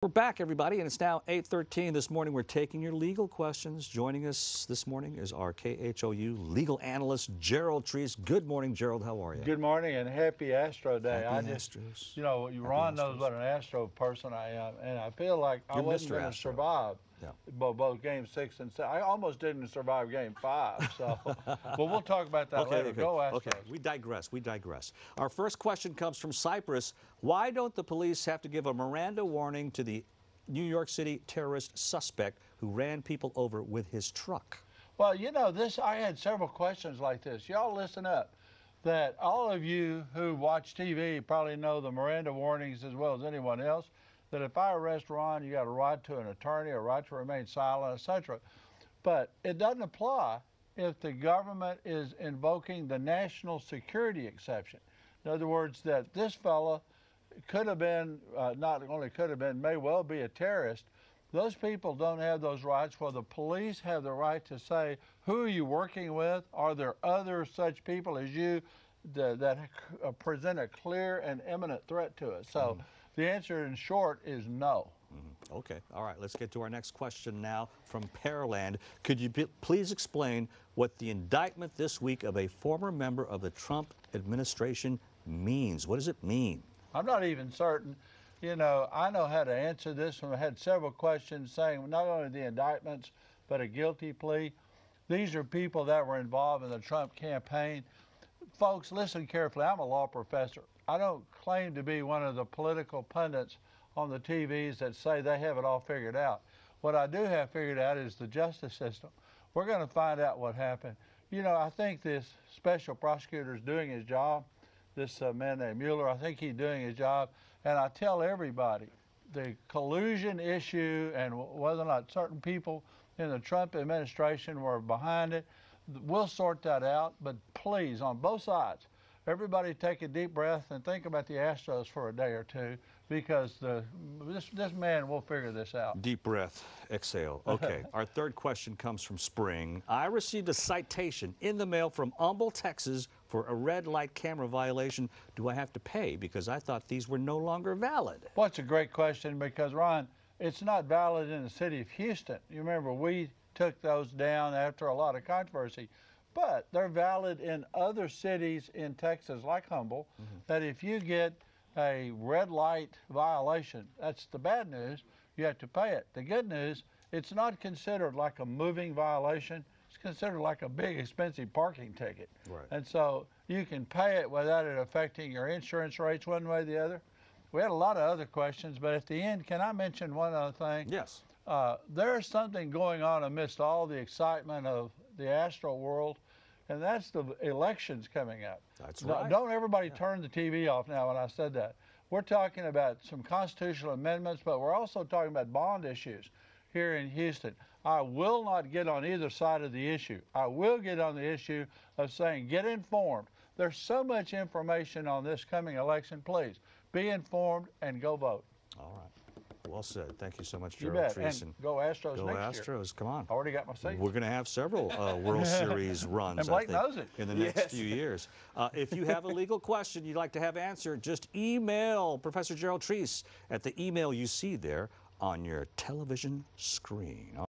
We're back, everybody, and it's now 8:13 this morning. We're taking your legal questions. Joining us this morning is our KHOU Legal Analyst Gerald Treece. Good morning, Gerald. How are you? Good morning and happy Astro Day. Happy Astros. You know, Ron knows what an Astro person I am, and I feel like I wasn't going to survive both Game 6 and 7. I almost didn't survive Game 5. So, but we'll talk about that later. Go Astros. Okay, we digress. Our first question comes from Cyprus. Why don't the police have to give a Miranda warning to the New York City terrorist suspect who ran people over with his truck? Well, you know, I had several questions like this. Y'all listen up. That all of you who watch TV probably know the Miranda warnings as well as anyone else, that if I arrest Ron, you got a right to an attorney, a right to remain silent, etc. But it doesn't apply if the government is invoking the national security exception. In other words, that this fellow could have been, not only could have been, may well be a terrorist. Those people don't have those rights, where the police have the right to say, who are you working with? Are there other such people as you that present a clear and imminent threat to us? So the answer in short is no. Okay, all right, let's get to our next question now from Pearland. Could you please explain what the indictment this week of a former member of the Trump administration means? What does it mean? I'm not even certain. You know, I know how to answer this one. I had several questions saying not only the indictments, but a guilty plea. These are people that were involved in the Trump campaign. Folks, listen carefully. I'm a law professor. I don't claim to be one of the political pundits on the TVs that say they have it all figured out. What I do have figured out is the justice system. We're going to find out what happened. You know, I think this special prosecutor is doing his job. This man named Mueller, I think he's doing his job. And I tell everybody, the collusion issue and whether or not certain people in the Trump administration were behind it, we'll sort that out. But please, on both sides, everybody take a deep breath and think about the Astros for a day or two, because this man will figure this out. Deep breath, exhale. Okay, our third question comes from Spring. I received a citation in the mail from Humble, Texas for a red light camera violation. Do I have to pay? Because I thought these were no longer valid. Well, it's a great question because, Ron, it's not valid in the city of Houston. You remember we took those down after a lot of controversy. But they're valid in other cities in Texas, like Humble, that if you get a red light violation, that's the bad news, you have to pay it. The good news, it's not considered like a moving violation. It's considered like a big, expensive parking ticket. Right. And so you can pay it without it affecting your insurance rates one way or the other. We had a lot of other questions, but at the end, can I mention one other thing? Yes. There's something going on amidst all the excitement of the Astro world, and that's the elections coming up. That's right. Don't everybody turn the TV off now when I said that. We're talking about some constitutional amendments, but we're also talking about bond issues here in Houston. I will not get on either side of the issue. I will get on the issue of saying, get informed. There's so much information on this coming election. Please be informed and go vote. All right. Well said. Thank you so much, Gerald Treece. And go Astros next year. Go Astros. Come on. I already got my seat. We're going to have several World Series runs, and Blake knows it. in the next few years. If you have a legal question you'd like to have answered, just email Professor Gerald Treece at the email you see there on your television screen.